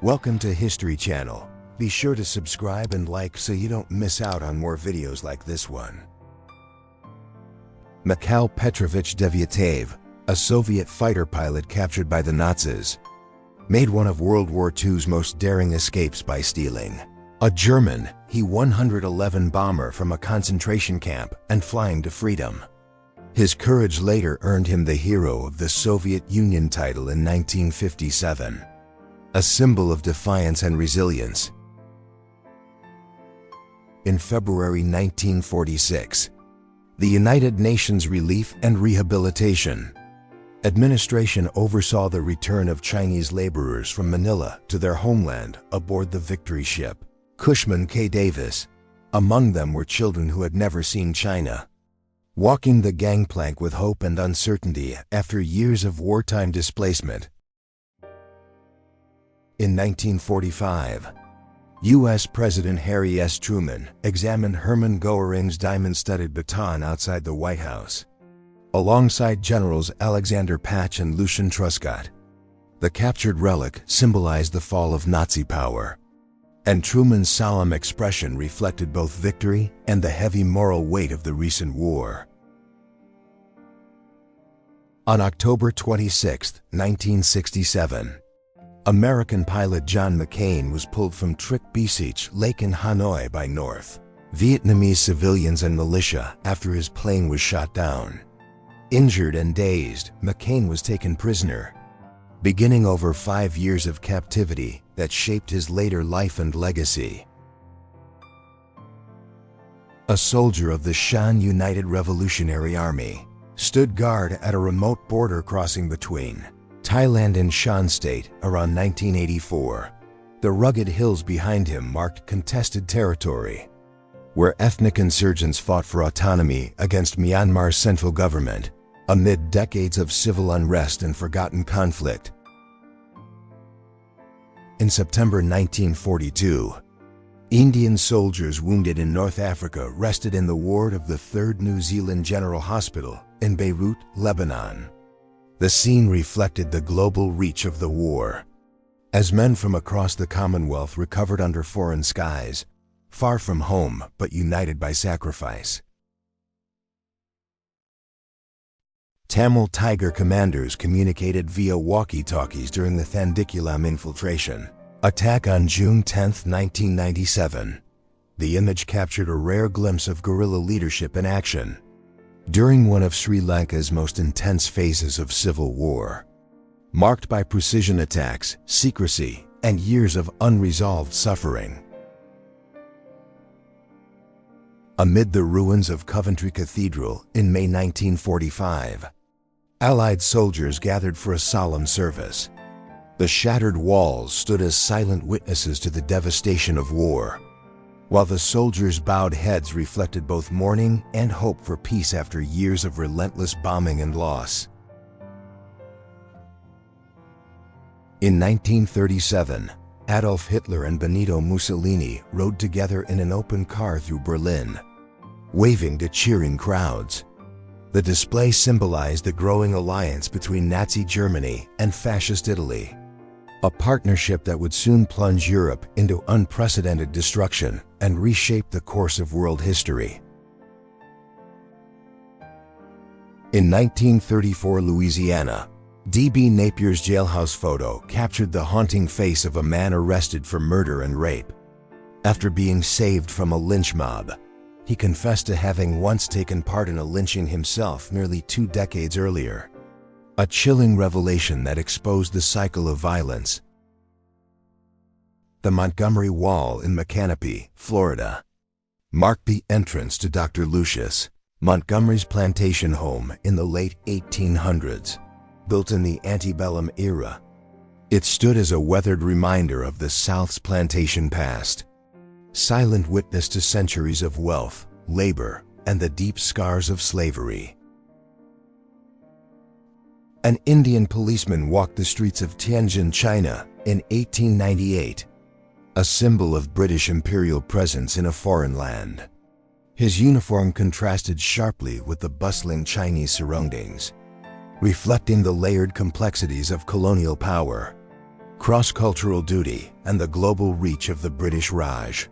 Welcome to History Channel. Be sure to subscribe and like so you don't miss out on more videos like this one. Mikhail Petrovich Devyatov, a Soviet fighter pilot captured by the Nazis, made one of World War II's most daring escapes by stealing a German He-111 bomber from a concentration camp and flying to freedom. His courage later earned him the Hero of the Soviet Union title in 1957, a symbol of defiance and resilience. In February 1946, the United Nations Relief and Rehabilitation Administration oversaw the return of Chinese laborers from Manila to their homeland aboard the Victory ship, Cushman K. Davis. Among them were children who had never seen China, walking the gangplank with hope and uncertainty after years of wartime displacement. In 1945, U.S. President Harry S. Truman examined Hermann Goering's diamond-studded baton outside the White House, alongside Generals Alexander Patch and Lucian Truscott. The captured relic symbolized the fall of Nazi power, and Truman's solemn expression reflected both victory and the heavy moral weight of the recent war. On October 26, 1967, American pilot John McCain was pulled from Trick Beach Lake in Hanoi by North Vietnamese civilians and militia after his plane was shot down. Injured and dazed, McCain was taken prisoner, beginning over 5 years of captivity that shaped his later life and legacy. A soldier of the Shan United Revolutionary Army stood guard at a remote border crossing between Thailand and Shan State around 1984. The rugged hills behind him marked contested territory, where ethnic insurgents fought for autonomy against Myanmar's central government, amid decades of civil unrest and forgotten conflict. In September 1942, Indian soldiers wounded in North Africa rested in the ward of the 3rd New Zealand General Hospital in Beirut, Lebanon. The scene reflected the global reach of the war, as men from across the Commonwealth recovered under foreign skies, far from home but united by sacrifice. Tamil Tiger commanders communicated via walkie-talkies during the Thandikulam infiltration attack on June 10, 1997. The image captured a rare glimpse of guerrilla leadership in action during one of Sri Lanka's most intense phases of civil war, marked by precision attacks, secrecy, and years of unresolved suffering. Amid the ruins of Coventry Cathedral in May 1945, Allied soldiers gathered for a solemn service. The shattered walls stood as silent witnesses to the devastation of war, while the soldiers' bowed heads reflected both mourning and hope for peace after years of relentless bombing and loss. In 1937, Adolf Hitler and Benito Mussolini rode together in an open car through Berlin, waving to cheering crowds. The display symbolized the growing alliance between Nazi Germany and Fascist Italy, a partnership that would soon plunge Europe into unprecedented destruction and reshape the course of world history. In 1934 Louisiana, D.B. Napier's jailhouse photo captured the haunting face of a man arrested for murder and rape. After being saved from a lynch mob, he confessed to having once taken part in a lynching himself nearly 2 decades earlier. A chilling revelation that exposed the cycle of violence. The Montgomery Wall in Macanopy, Florida, marked the entrance to Dr. Lucius Montgomery's plantation home in the late 1800s. Built in the antebellum era, it stood as a weathered reminder of the South's plantation past, silent witness to centuries of wealth, labor, and the deep scars of slavery. An Indian policeman walked the streets of Tianjin, China in 1898, a symbol of British imperial presence in a foreign land. His uniform contrasted sharply with the bustling Chinese surroundings, reflecting the layered complexities of colonial power. cross-cultural duty, and the global reach of the British Raj.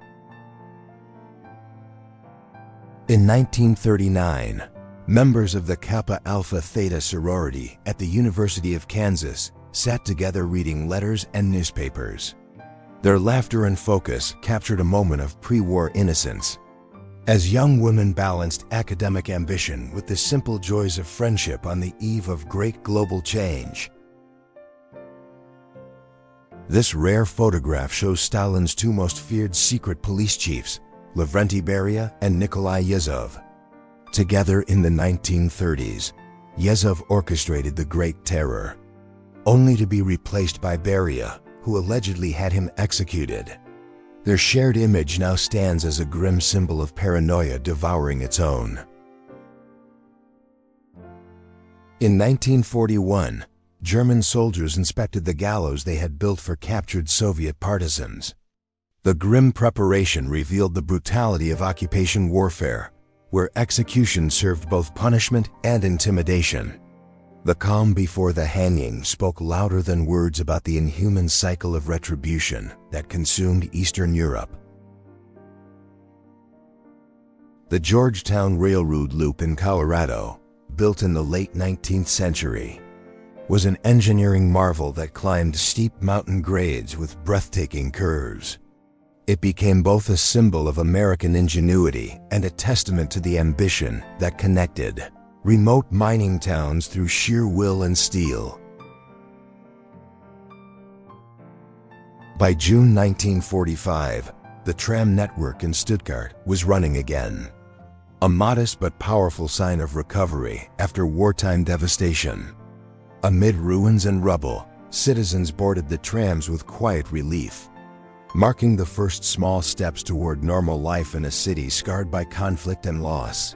In 1939, members of the Kappa Alpha Theta sorority at the University of Kansas sat together reading letters and newspapers. Their laughter and focus captured a moment of pre-war innocence, as young women balanced academic ambition with the simple joys of friendship on the eve of great global change. This rare photograph shows Stalin's two most feared secret police chiefs, Lavrenti Beria and Nikolai Yezhov. Together in the 1930s, Yezhov orchestrated the Great Terror, only to be replaced by Beria, who allegedly had him executed. Their shared image now stands as a grim symbol of paranoia devouring its own. In 1941, German soldiers inspected the gallows they had built for captured Soviet partisans. The grim preparation revealed the brutality of occupation warfare, where execution served both punishment and intimidation. The calm before the hanging spoke louder than words about the inhuman cycle of retribution that consumed Eastern Europe. The Georgetown Railroad Loop in Colorado, built in the late 19th century, was an engineering marvel that climbed steep mountain grades with breathtaking curves. It became both a symbol of American ingenuity and a testament to the ambition that connected remote mining towns through sheer will and steel. By June 1945, the tram network in Stuttgart was running again, a modest but powerful sign of recovery after wartime devastation. Amid ruins and rubble, citizens boarded the trams with quiet relief, marking the first small steps toward normal life in a city scarred by conflict and loss.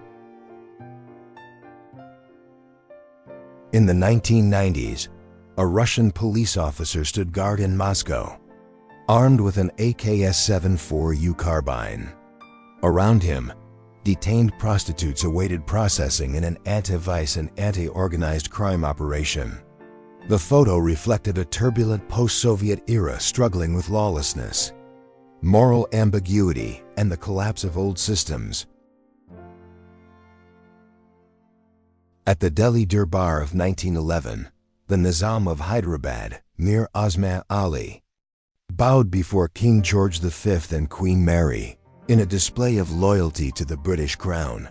In the 1990s, a Russian police officer stood guard in Moscow, armed with an AK-74U carbine. Around him, detained prostitutes awaited processing in an anti-vice and anti-organized crime operation. The photo reflected a turbulent post-Soviet era struggling with lawlessness, moral ambiguity, and the collapse of old systems. At the Delhi Durbar of 1911, the Nizam of Hyderabad, Mir Osman Ali, bowed before King George V and Queen Mary in a display of loyalty to the British crown.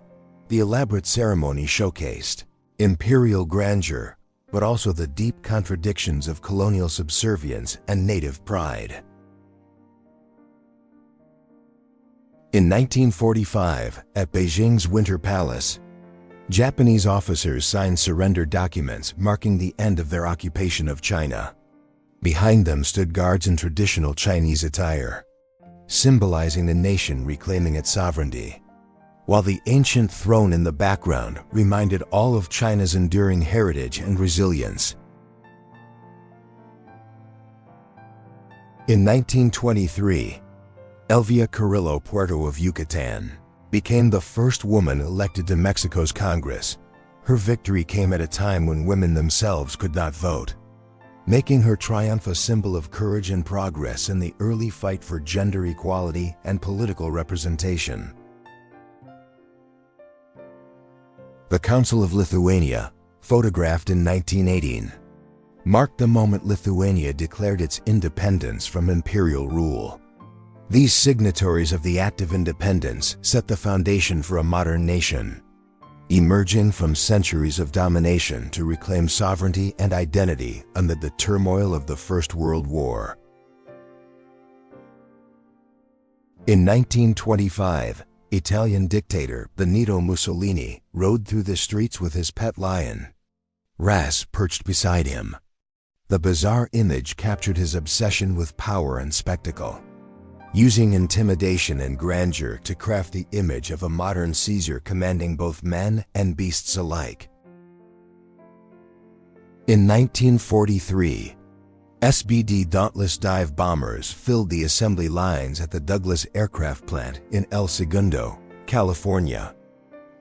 The elaborate ceremony showcased imperial grandeur, but also the deep contradictions of colonial subservience and native pride. In 1945, at Beijing's Winter Palace, Japanese officers signed surrender documents marking the end of their occupation of China. Behind them stood guards in traditional Chinese attire, symbolizing the nation reclaiming its sovereignty, while the ancient throne in the background reminded all of China's enduring heritage and resilience. In 1923, Elvia Carrillo Puerto of Yucatan became the first woman elected to Mexico's Congress. Her victory came at a time when women themselves could not vote, making her triumph a symbol of courage and progress in the early fight for gender equality and political representation. The Council of Lithuania, photographed in 1918, marked the moment Lithuania declared its independence from imperial rule. These signatories of the Act of Independence set the foundation for a modern nation, emerging from centuries of domination to reclaim sovereignty and identity amid the turmoil of the First World War. In 1925, Italian dictator Benito Mussolini rode through the streets with his pet lion, Ras, perched beside him. The bizarre image captured his obsession with power and spectacle, using intimidation and grandeur to craft the image of a modern Caesar commanding both men and beasts alike. In 1943, SBD Dauntless dive bombers filled the assembly lines at the Douglas Aircraft Plant in El Segundo, California.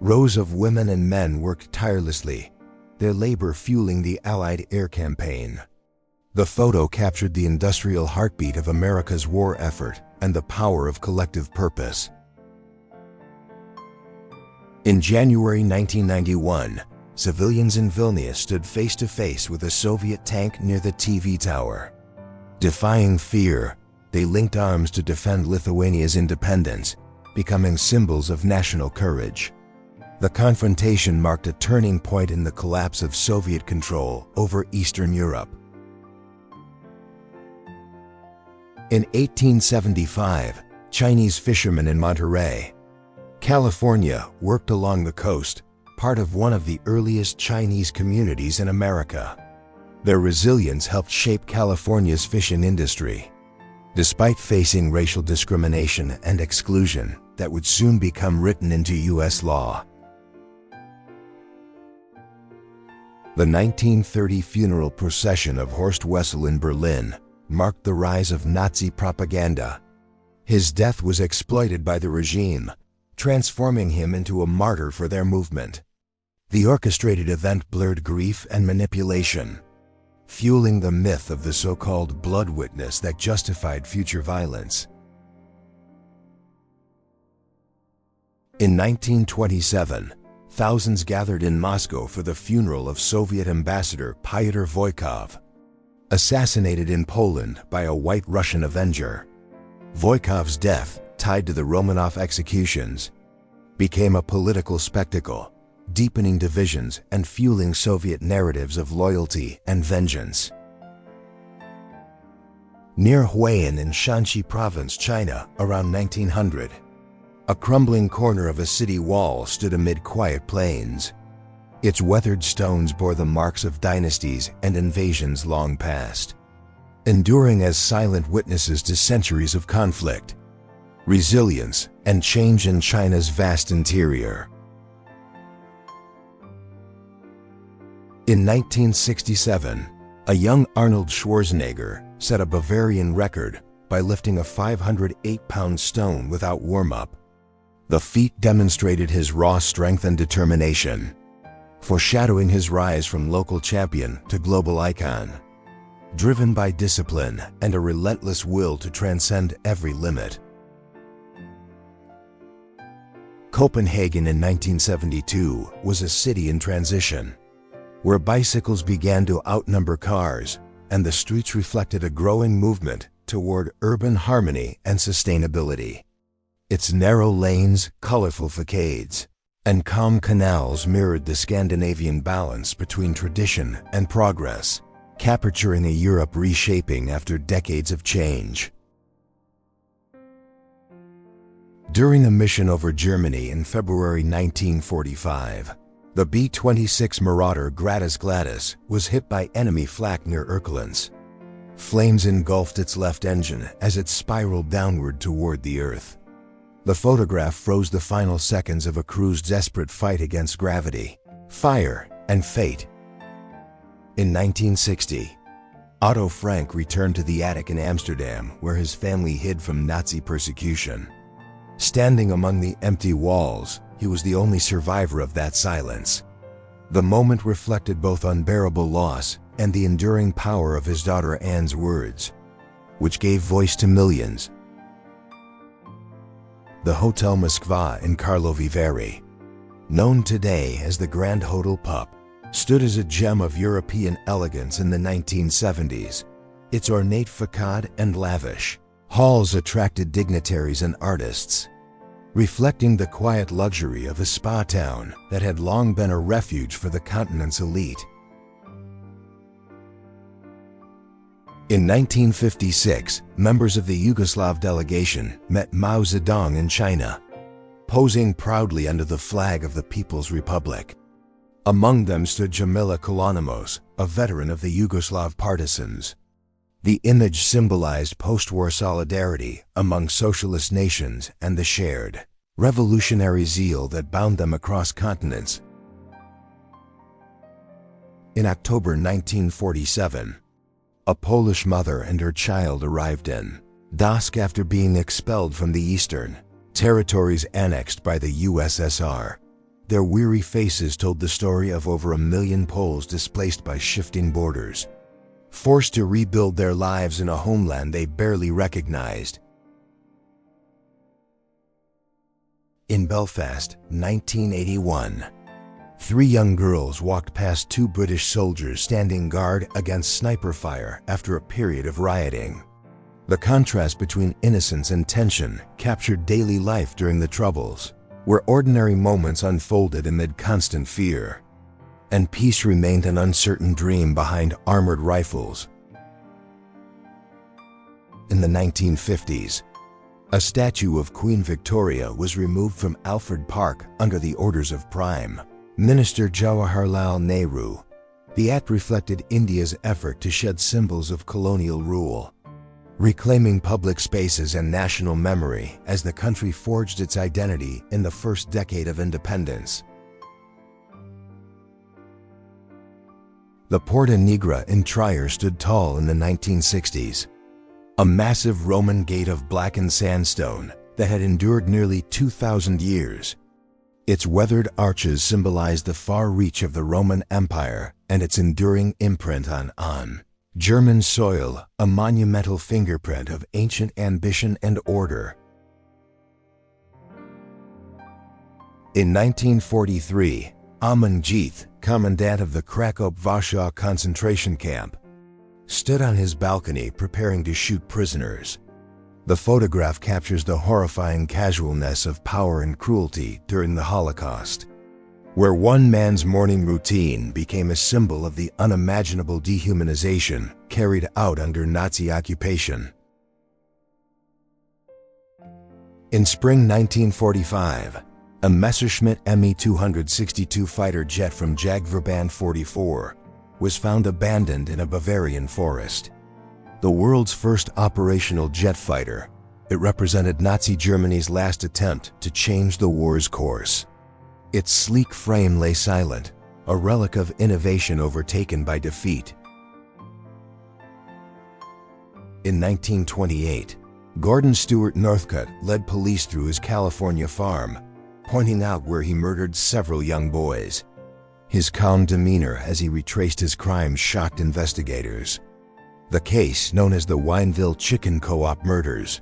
Rows of women and men worked tirelessly, their labor fueling the Allied air campaign. The photo captured the industrial heartbeat of America's war effort and the power of collective purpose. In January 1991, civilians in Vilnius stood face to face with a Soviet tank near the TV tower. Defying fear, they linked arms to defend Lithuania's independence, becoming symbols of national courage. The confrontation marked a turning point in the collapse of Soviet control over Eastern Europe. In 1875, Chinese fishermen in Monterey, California, worked along the coast, part of one of the earliest Chinese communities in America. Their resilience helped shape California's fishing industry. Despite facing racial discrimination and exclusion that would soon become written into U.S. law. The 1930 funeral procession of Horst Wessel in Berlin marked the rise of Nazi propaganda. His death was exploited by the regime, transforming him into a martyr for their movement. The orchestrated event blurred grief and manipulation, fueling the myth of the so-called blood witness that justified future violence. In 1927, thousands gathered in Moscow for the funeral of Soviet ambassador Pyotr Voykov, assassinated in Poland by a white Russian avenger. Voykov's death, tied to the Romanov executions, became a political spectacle, deepening divisions and fueling Soviet narratives of loyalty and vengeance. Near Huaiyin in Shanxi Province, China, around 1900, a crumbling corner of a city wall stood amid quiet plains. Its weathered stones bore the marks of dynasties and invasions long past, enduring as silent witnesses to centuries of conflict, resilience, and change in China's vast interior. In 1967, a young Arnold Schwarzenegger set a Bavarian record by lifting a 508-pound stone without warm-up. The feat demonstrated his raw strength and determination, foreshadowing his rise from local champion to global icon, driven by discipline and a relentless will to transcend every limit. Copenhagen in 1972 was a city in transition, where bicycles began to outnumber cars and the streets reflected a growing movement toward urban harmony and sustainability. Its narrow lanes, colorful facades, and calm canals mirrored the Scandinavian balance between tradition and progress, capturing a Europe reshaping after decades of change. During a mission over Germany in February 1945, the B-26 Marauder Gladys was hit by enemy flak near Erkelenz. Flames engulfed its left engine as it spiraled downward toward the earth. The photograph froze the final seconds of a crew's desperate fight against gravity, fire, and fate. In 1960, Otto Frank returned to the attic in Amsterdam where his family hid from Nazi persecution. Standing among the empty walls, he was the only survivor of that silence. The moment reflected both unbearable loss and the enduring power of his daughter Anne's words, which gave voice to millions. The Hotel Moskva in Karlovy Vary, known today as the Grand Hotel Pup, stood as a gem of European elegance in the 1970s. Its ornate facade and lavish halls attracted dignitaries and artists, reflecting the quiet luxury of a spa town that had long been a refuge for the continent's elite. In 1956, members of the Yugoslav delegation met Mao Zedong in China, posing proudly under the flag of the People's Republic. Among them stood Jamila Kolonomos, a veteran of the Yugoslav partisans. The image symbolized post-war solidarity among socialist nations and the shared, revolutionary zeal that bound them across continents. In October 1947, a Polish mother and her child arrived in Dask after being expelled from the eastern territories annexed by the USSR. Their weary faces told the story of over 1 million Poles displaced by shifting borders, forced to rebuild their lives in a homeland they barely recognized. In Belfast, 1981, 3 young girls walked past 2 British soldiers standing guard against sniper fire after a period of rioting. The contrast between innocence and tension captured daily life during the Troubles, where ordinary moments unfolded amid constant fear, and peace remained an uncertain dream behind armored rifles. In the 1950s, a statue of Queen Victoria was removed from Alfred Park under the orders of Prime Minister Jawaharlal Nehru. The act reflected India's effort to shed symbols of colonial rule, reclaiming public spaces and national memory as the country forged its identity in the first decade of independence. The Porta Nigra in Trier stood tall in the 1960s, a massive Roman gate of blackened sandstone that had endured nearly 2,000 years. Its weathered arches symbolized the far reach of the Roman Empire and its enduring imprint on German soil, a monumental fingerprint of ancient ambition and order. In 1943, Aman Jeeth, commandant of the Krakow-Warsaw concentration camp, stood on his balcony preparing to shoot prisoners. The photograph captures the horrifying casualness of power and cruelty during the Holocaust, where one man's morning routine became a symbol of the unimaginable dehumanization carried out under Nazi occupation. In spring 1945, a Messerschmitt Me-262 fighter jet from Jagdverband 44 was found abandoned in a Bavarian forest. The world's first operational jet fighter, it represented Nazi Germany's last attempt to change the war's course. Its sleek frame lay silent, a relic of innovation overtaken by defeat. In 1928, Gordon Stewart Northcutt led police through his California farm, pointing out where he murdered several young boys. His calm demeanor as he retraced his crimes shocked investigators. The case, known as the Wineville Chicken Co-op murders,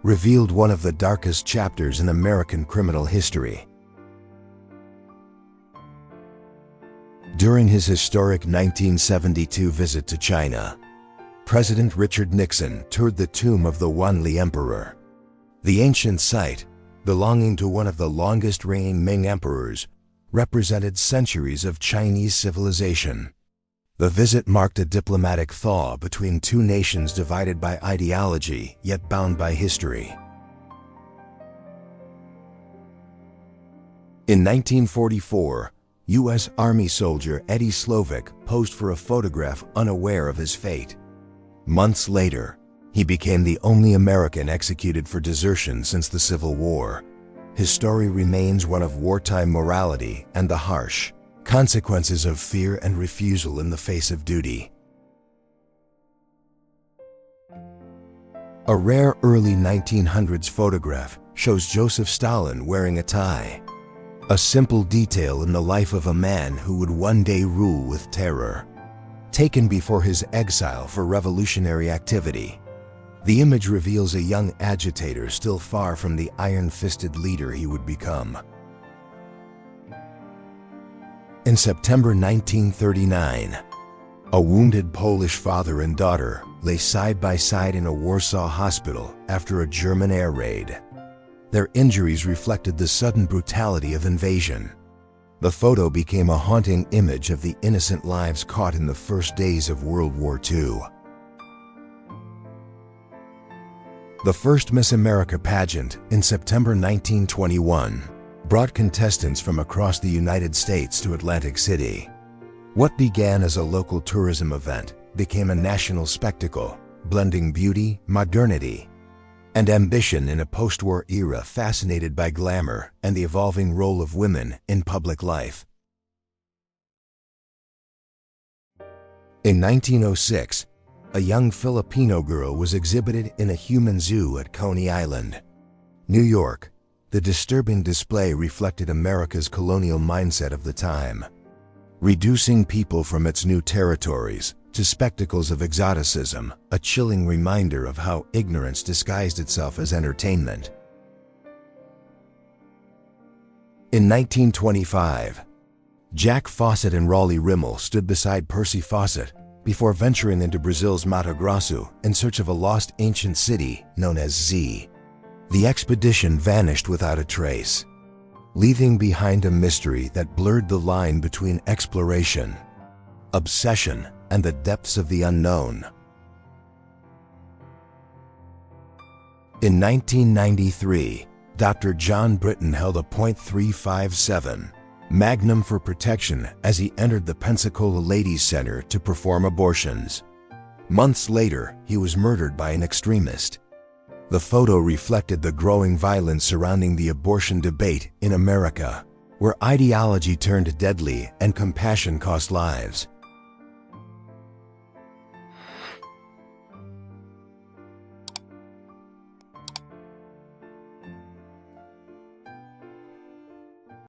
revealed one of the darkest chapters in American criminal history. During his historic 1972 visit to China, President Richard Nixon toured the tomb of the Wanli Emperor. The ancient site, belonging to one of the longest-reigning Ming emperors, represented centuries of Chinese civilization. The visit marked a diplomatic thaw between two nations divided by ideology yet bound by history. In 1944, U.S. Army soldier Eddie Slovic posed for a photograph unaware of his fate. Months later, he became the only American executed for desertion since the Civil War. His story remains one of wartime morality and the harsh consequences of fear and refusal in the face of duty. A rare early 1900s photograph shows Joseph Stalin wearing a tie, a simple detail in the life of a man who would one day rule with terror. Taken before his exile for revolutionary activity, the image reveals a young agitator still far from the iron-fisted leader he would become. In September 1939, a wounded Polish father and daughter lay side by side in a Warsaw hospital after a German air raid. Their injuries reflected the sudden brutality of invasion. The photo became a haunting image of the innocent lives caught in the first days of World War II. The first Miss America pageant in September 1921 brought contestants from across the United States to Atlantic City. What began as a local tourism event became a national spectacle, blending beauty, modernity, and ambition in a post-war era fascinated by glamour and the evolving role of women in public life. In 1906, a young Filipino girl was exhibited in a human zoo at Coney Island, New York. The disturbing display reflected America's colonial mindset of the time, reducing people from its new territories to spectacles of exoticism, a chilling reminder of how ignorance disguised itself as entertainment. In 1925, Jack Fawcett and Raleigh Rimmel stood beside Percy Fawcett before venturing into Brazil's Mato Grosso in search of a lost ancient city known as Z. The expedition vanished without a trace, leaving behind a mystery that blurred the line between exploration, obsession, and the depths of the unknown. In 1993, Dr. John Britton held a .357 Magnum for protection as he entered the Pensacola Ladies Center to perform abortions. Months later, he was murdered by an extremist. The photo reflected the growing violence surrounding the abortion debate in America, where ideology turned deadly and compassion cost lives.